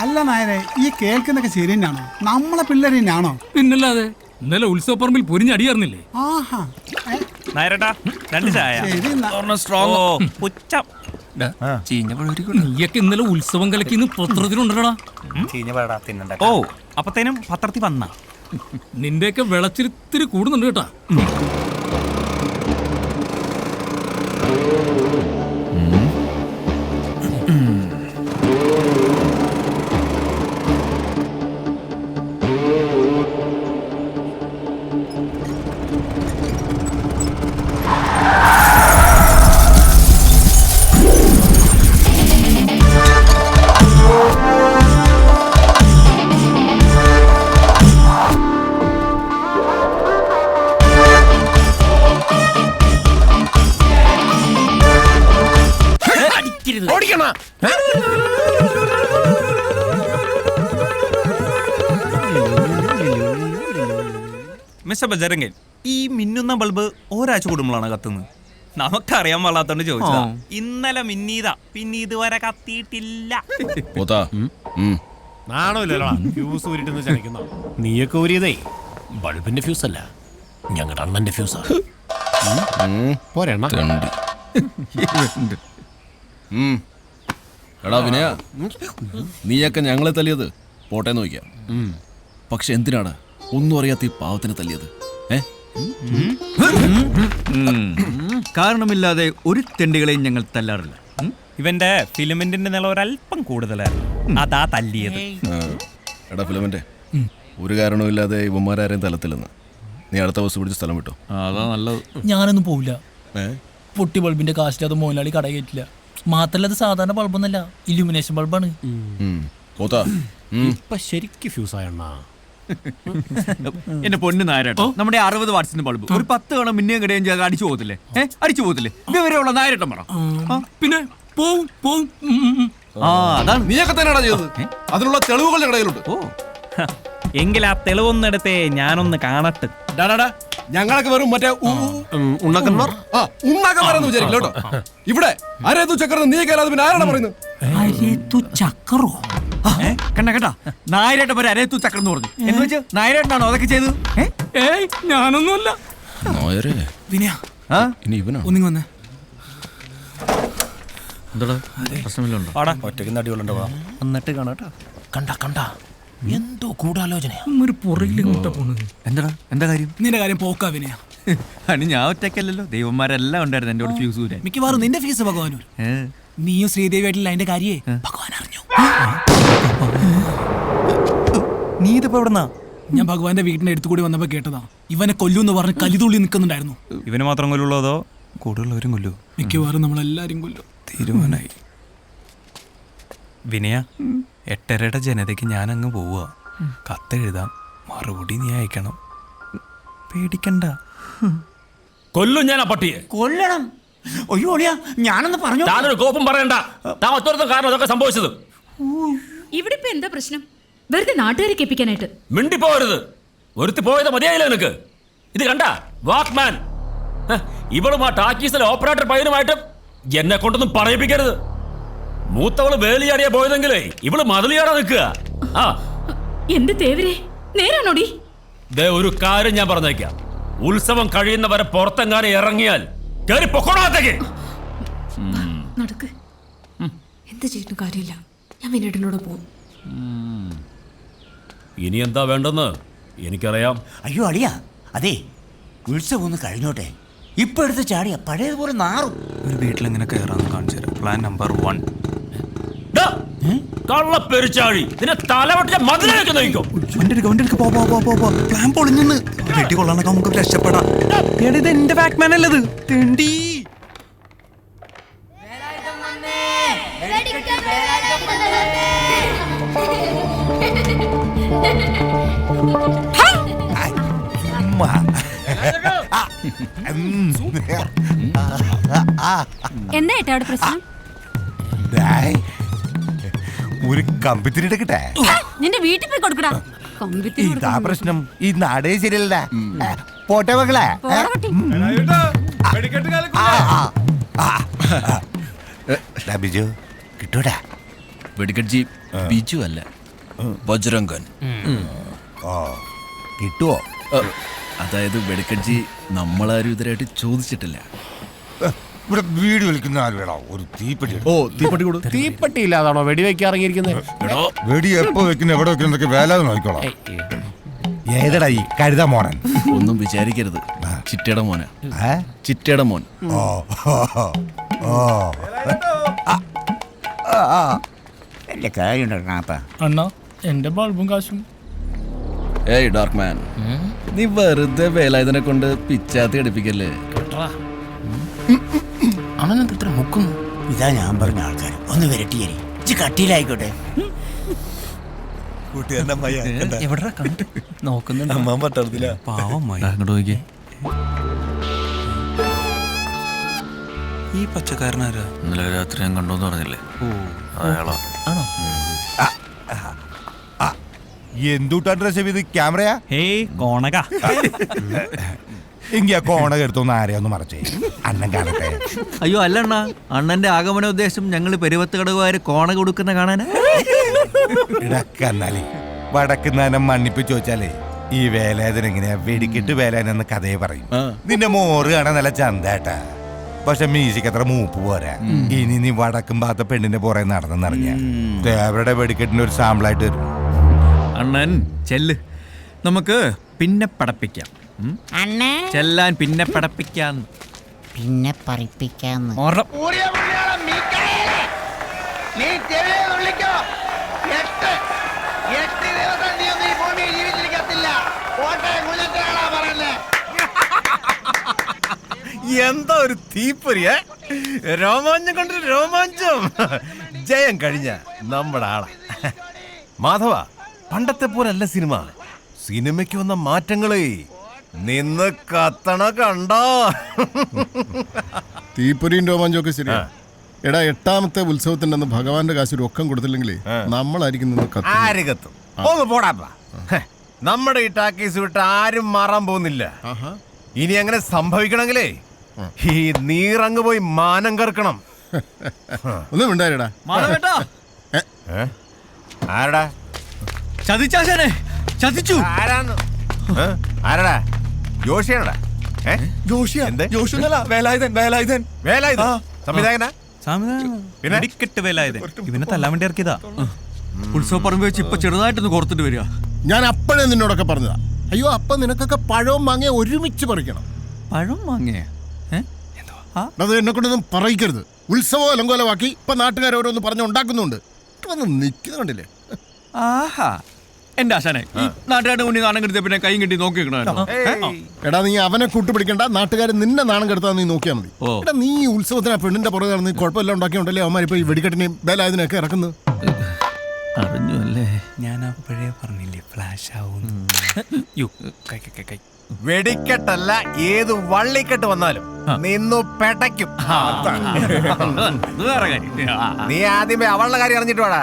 അല്ല നായരെ, ഈ കേൾക്കുന്നൊക്കെ ശരി തന്നെയാണോ? നമ്മളെ പിള്ളേർ തന്നെയാണോ? പിന്നല്ലാതെ ഇന്നലെ ഉത്സവപ്പറമ്പിൽ പൊരിഞ്ഞടിയായിരുന്നില്ലേ? ആഹാ, നായരട്ടാ 2 ചായ. നീയൊക്കെ ഇന്നലെ ഉത്സവം കലക്കിന്ന് പത്രത്തിലുണ്ടടാ. ഓ, അപ്പത്തേനും പത്രത്തിൽ വന്ന നിന്റെയൊക്കെ വിളച്ചിരിത്തിരി കൂടുന്നുണ്ട് കേട്ടാ. മിസ്റ്റർ ബജരംഗൻ, ഈ മിന്നുന്ന ബൾബ് ഒരാഴ്ച കൂടുമ്പോഴാണ് കത്തുന്നത്. നമുക്കറിയാൻ പാടാത്തോണ്ട് ചോദിച്ചതാ. ഇന്നലെ മിന്നീതാ, പിന്നെ ഇതുവരെ കത്തിയിട്ടില്ല. നീയൊക്കെ ഊരിയതേ ബൾബിന്റെ ഫ്യൂസ് അല്ല, ഞങ്ങളുടെ അണ്ണന്റെ ഫ്യൂസാ. പോരെണ്ണ എടാ വിനയ, നീയൊക്കെ ഞങ്ങളെ തല്ലിയത് പോട്ടെ നോക്കാം. പക്ഷെ എന്തിനാണ് ഒന്നും അറിയാത്ത ഈ പാവത്തിനെ തല്ലിയത്? കാരണമില്ലാതെ ഒരു തെണ്ടികളെയും ഞങ്ങൾ തല്ലാറില്ല. ഇവന്റെ ഫിലിമെന്റിന്റെ നില ഒരല്പം കൂടുതലായിരുന്നു, അതാ തല്ലിയത്. എടാ ഫിലമെന്റ്, ഒരു കാരണവുമില്ലാതെ ഇവന്മാരാരെയും തലത്തില്ലെന്ന്. നീ അടുത്ത ബസ് പിടിച്ച് സ്ഥലം വിട്ടോ. അതാ നല്ലത്. ഞാനൊന്നും പോവില്ല. പൊട്ടി ബൾബിന്റെ കാശിലത് മോലാളി കട കയറ്റില്ല. മാത്രല്ല അത് സാധാരണ ബൾബൊന്നല്ല, ഇലുമിനേഷൻ ബൾബാണ്. ഇപ്പൊ ശരിക്കും ഫ്യൂസായണ്ണ. എന്റെ പൊന്ന് നായരട്ടോ, നമ്മുടെ 60 വാട്സിന്റെ ബൾബ് ഒരു 10 തവണ മിന്നിയും കിടയും ചെയ്ത് അടിച്ചു പോകത്തില്ലേ? അടിച്ചു പോകത്തില്ലേ? ഇതുവരെയുള്ള നായരട്ടം പറ. പിന്നെ പോവും പോവും. അതാണ് നീയൊക്കെ തന്നെയാണോ ചെയ്തത്? അതിനുള്ള തെളിവുകൾ ഞങ്ങളുടെ കയ്യിലുണ്ട്. ഓ, എങ്കിൽ ആ തെളിവൊന്നെടുത്തേ ഞാനൊന്ന് കാണട്ടെ. ഞങ്ങളൊക്കെ വെറും മറ്റേ ഉണ്ണക്കന്മാർ ഉണ്ണാക്കന്മാരെന്ന് വിചാരിക്കില്ല കേട്ടോ. ഇവിടെ അരേതു ചക്രം നീ കേരളത്തിൽ പിന്നെ ആരാണ് പറയുന്നത്? ചക്കറോ? കണ്ട കേട്ടാ, നായരേട്ട പേര് അരേത്തു ചക്രം എന്ന് പറഞ്ഞു. എന്ന് വെച്ച് നായരേട്ടനാണോ അതൊക്കെ ചെയ്തത്? ഏയ്, ഞാനൊന്നുമല്ല. വിനയ, ഇനി ഇവനാ ഒന്നിങ്ങി വന്നേ. എന്താടാ പ്രശ്നമില്ലുണ്ടോ? ഒറ്റയ്ക്ക് നടികളുണ്ടോ? എന്നിട്ട് കാണാട്ടാ. കണ്ട എന്തോ ഗൂഢാലോചനയാ. ഒരു പുറകിലിങ്ങോട്ടാ പോണത്. എന്താ കാര്യം? നിന്റെ കാര്യം പോക്കാ വിനയ. അനി ഞാൻ ഒറ്റയ്ക്കല്ലല്ലോ, ദൈവന്മാരെല്ലാം ഉണ്ടായിരുന്നു എന്റെ ഫ്യൂസ് ഊരാൻ. മിക്കവാറും നിന്റെ ഫീസ് ഭഗവാനൂർ. നീയും ശ്രീദേവിയായിട്ടില്ല അതിന്റെ കാര്യേ ഭഗവാൻ അറിഞ്ഞു. നീ ഇതിപ്പോ എവിടെന്നാ? ഞാൻ ഭഗവാന്റെ വീടിന്റെ അടുത്ത് കൂടി വന്നപ്പോ കേട്ടതാ. ഇവനെ കൊല്ലൂന്ന് പറഞ്ഞ് കലിതുള്ളി നിൽക്കുന്നുണ്ടായിരുന്നു. ഇവന് മാത്രം കൊല്ലുള്ളൂ അതോ കൂടുതലുള്ളവരും കൊല്ലൂ? മിക്കവാറും നമ്മളെല്ലാരും കൊല്ലും. തീരുമാനായി. വിനയ, 8:30 ജനതയ്ക്ക് ഞാനങ്ങ് പോവുക. കത്തെഴുതാം, മറുപടി നീ അയക്കണം. പേടിക്കണ്ട. കൊല്ലും ഞാൻ ആ പട്ടിയെ. കൊല്ലണം? അയ്യോ ഒളിയാ, ഞാനൊന്ന് പറഞ്ഞു. താനൊരു കോപ്പം പറയണ്ട. താൻ ഒറ്റ കാരണം അതൊക്കെ സംഭവിച്ചത്. ഇവിടെ ഇപ്പൊ എന്താ പ്രശ്നം? വെറുതെ നാട്ടുകാരെ കേൾപ്പിക്കാനായിട്ട് മിണ്ടിപ്പോരുത്. ഒരുത്തി പോയത് മതിയായില്ല നിനക്ക്. ഇത് കണ്ട വാക്മാൻ, ഇവളും ആ ടാക്കീസിലെ ഓപ്പറേറ്റർ പയ്യനുമായിട്ട് എന്നെ കൊണ്ടൊന്നും പറയിപ്പിക്കരുത്. മൂത്തവള് വേലിയാടിയാ പോയതെങ്കിലേ ഇവള് മതിലിയാടാ നിൽക്കുക. എന്റെ തേവരെ, നേരാണോടി? ഒരു കാര്യം ഞാൻ പറഞ്ഞേക്കാം, ഉത്സവം കഴിയുന്നവരെ പുറത്തെങ്ങാനും ഇറങ്ങിയാൽ കേറി പൊക്കോളാത്തേക്ക്. നടക്ക്. എന്ത് ചെയ്തിട്ടും കാര്യമില്ല, ഞാൻ വിനേട്ടനോട് പോകും. ഇനി എന്താ വേണ്ടെന്ന് എനിക്കറിയാം. അയ്യോ അളിയാ, അതെ ഉത്സവം ഒന്ന് കഴിഞ്ഞോട്ടെ. ഇപ്പൊ എടുത്ത് ചാടിയ പഴയതുപോലെ നാറും. ഒരു വീട്ടിലെങ്ങനെ കയറാന്ന് കാണിച്ചു തരാം. Plan number 1. കള്ളപ്പെരിച്ചാഴി, നിന്നെ തലവട്ടിന്റെ മതിലേക്ക് നയിക്കും. പ്ലാൻ പൊളിഞ്ഞെന്ന് വെട്ടി കൊള്ളാനൊക്കെ നമുക്ക് രക്ഷപ്പെടാം. ഇത് എന്റെ ബാക്ക്മാൻ അല്ലത്, തെണ്ടി. എന്താ ഏട്ടാ അവിടെ പ്രശ്നം? ഒരു കമ്പിത്തിരി എടുക്കട്ടെ? നിന്റെ വീട്ടിൽ പോയി കൊടുക്കടാ. ഇതാ പ്രശ്നം. ഈ നാടേ ശരിയല്ല. പോട്ടെ മക്കളെ. ബിജു കിട്ടൂടാ. വെടിക്കട്ജി ബിജു അല്ല, ബജ്രംഗൻ. കിട്ടുവോ? അതായത് വെടിക്കട്ജി നമ്മളാരും ഇതുവരെയായിട്ട് ചോദിച്ചിട്ടില്ല. ഇവിടെ വീട് വിളിക്കുന്ന ആരുവേടാ ഒരു തീപ്പെട്ടി. ഓ, തീപ്പെട്ടി കൊടു. തീപ്പെട്ടി ഇല്ലാതാണോ വെടിവെക്കാൻ ഇറങ്ങിയിരിക്കുന്നത്? വെടി എപ്പോ വെക്കുന്ന എവിടെ വെക്കുന്നതൊക്കെ വേലാതെ നോക്കിക്കോളാം. ഏതടാ ഈ കഴുത മോനൻ? ഒന്നും വിചാരിക്കരുത്, ചിറ്റയുടെ മോന. ചിറ്റയുടെ മോൻ. വലിയ കാര്യമുണ്ടാ. അണ്ണാ എന്റെ ബൾബും കാശും. ഏയ് ഡാർക്ക് മാൻ, നീ വെറുതെ വേലായുധനെ കൊണ്ട് പിച്ചാത്തി അടിപ്പിക്കല്ലേ. അണ്ണനെന്ത് ഇത്ര മുക്കുന്നു? ഇതാ ഞാൻ പറഞ്ഞ ആൾക്കാർ ഒന്ന് വരട്ടിയേരി കട്ടിയിലായിക്കോട്ടെ. എവിടെ കണ്ടു നോക്കുന്നുണ്ട്? പാവമായി അങ്ങോട്ട് നോക്കിയേ. ഈ പച്ചക്കാരനാരാ? ഇന്നലെ രാത്രി ഞാൻ കണ്ടോന്ന് പറഞ്ഞില്ലേ, അയാളാ. ആണോ? എന്തുട്ടാ ഡ്രസ് ചെയ്ത് ക്യാമറയാ? ഹേയ് കോണക. എങ്കി ആ കോണക എടുത്തൊന്ന് ആരെയൊന്ന് മറച്ചേ, അണ്ണൻ കാണട്ടെ. അയ്യോ അല്ലണ്ണ, അണ്ണന്റെ ആഗമന ഉദ്ദേശം ഞങ്ങൾ പെരുവത്ത് കടകുകാര് കോണ കൊടുക്കുന്ന കാണാനാ. ഇടക്കന്നാലേ വടക്കുന്നാനം മണ്ണിപ്പിച്ച് ചോദിച്ചാലേ ഈ വേലായുധൻ എങ്ങനെയാ വെടിക്കിട്ട് വേലായനെന്ന് കഥയെ പറയും. നിന്റെ മോറ് കാണാൻ നല്ല ചന്തേട്ടാ, പക്ഷെ മ്യൂസിക് അത്ര മൂപ്പ് പോരാ. ഇനി നീ വടക്കും ഭാഗത്തെ പെണ്ണിന്റെ പുറകെ നടന്നെന്നറിഞ്ഞ ദേവരുടെ വെടിക്കെട്ടിന്റെ ഒരു സാമ്പിളായിട്ട് വരും. അണ്ണൻ ചെല്ല്, നമുക്ക് പിന്നെ പടപ്പിക്കാം. ചെല്ലാൻ പിന്നെ പടപ്പിക്കാം. പിന്നെ പറയിപ്പിക്കാന്ന്. എന്താ ഒരു തീപ്പൊരിയ രോമാഞ്ചം കൊണ്ടൊരു രോമാഞ്ചം. ജയം കഴിഞ്ഞ നമ്മുടെ ആളാ മാധവ. പണ്ടത്തെ പോലല്ല സിനിമ. സിനിമയ്ക്ക് വന്ന മാറ്റങ്ങളെ നിന്ന് കത്തണ കണ്ടോ. തീപ്പൊരിയും രോമാഞ്ചൊക്കെ ശരിയാ. എടാ, 8ാമത്തെ ഉത്സവത്തിന്റെ അന്ന് ഭഗവാന്റെ കാശ് രൊക്കം കൊടുത്തില്ലെങ്കിൽ നമ്മളായിരിക്കും നിന്ന് കത്തുന്നത്. ആര് കത്തും? ഒന്ന് പോടാപ്പാ. നമ്മുടെ ഈ ടാക്കീസ് വിട്ട് ആരും മാറാൻ പോകുന്നില്ല. ഇനി അങ്ങനെ സംഭവിക്കണമെങ്കിലേ ഈ നീറങ്ങ് പോയി മാനം കറക്കണം. ഒന്നും ഉണ്ടായിരടാ. ആരടാ ചതിച്ചാശാനെ, ചതിച്ചു. ആരാന്ന്? ആരടാ? ജോഷിയാണടാ? വേലായുധൻ വേലായുധൻ വേലായുധൻ സംവിധായകനാ? പിന്നെ ഇടിക്കെട്ട് വേലായുധൻ ഇവനെ തല്ലാൻ വേണ്ടി ഇറക്കിയതാ. ഉത്സവ പറമ്പ് വെച്ച് ഇപ്പൊ ചെറുതായിട്ടൊന്ന് കോർത്തിട്ട് വരിക. ഞാൻ അപ്പോഴേ നിന്നോടൊക്കെ പറഞ്ഞതാ. അയ്യോ, അപ്പൊ നിനക്കൊക്കെ പഴവും മാങ്ങ ഒരുമിച്ച് പറിക്കണം. പഴം വാങ്ങിയ അത് എന്നെ കൊണ്ടൊന്നും പറയിക്കരുത്. ഉത്സവം അലങ്കോലമാക്കി ഇപ്പൊ നാട്ടുകാരോരോന്ന് പറഞ്ഞു ഉണ്ടാക്കുന്നുണ്ട്. വന്ന് നിൽക്കുന്ന കണ്ടില്ലേ? ആഹാ, എന്റെ ആശാനെ, നാട്ടുകാരുടെ മുന്നിൽ നാണം കെടുത്തിയ പിന്നെ കൈയും കെട്ടി നോക്കിക്കണോ? എടാ, നീ അവനെ കൂട്ടുപിടിക്കണ്ട. നാട്ടുകാർ നിന്നെ നാണം കെടുത്താൻ നീ നോക്കിയാൽ മതി. എടാ, നീ ഈ ഉത്സവത്തിന് ആ പെണ്ണിന്റെ പുറകെ നടന്ന് കുഴപ്പമെല്ലാം ഉണ്ടാക്കിയോണ്ടല്ലേ അവന്മാരിപ്പോ ഈ വെടിക്കെട്ടിനെയും വേലായുധനെയൊക്കെ ഇറക്കുന്നത്. അറിഞ്ഞു അല്ലേ? ഞാൻ അപ്പോഴേ പറഞ്ഞില്ലേ ഫ്ലാഷ് ആവും. വെടിക്കെട്ടല്ല, ഏത് വള്ളിക്കെട്ട് വന്നാലും നിന്നു പെടയ്ക്കും. വേറെ കാര്യം. നീ ആദ്യമേ അവളുടെ കാര്യം അറിഞ്ഞിട്ട് വേടാ.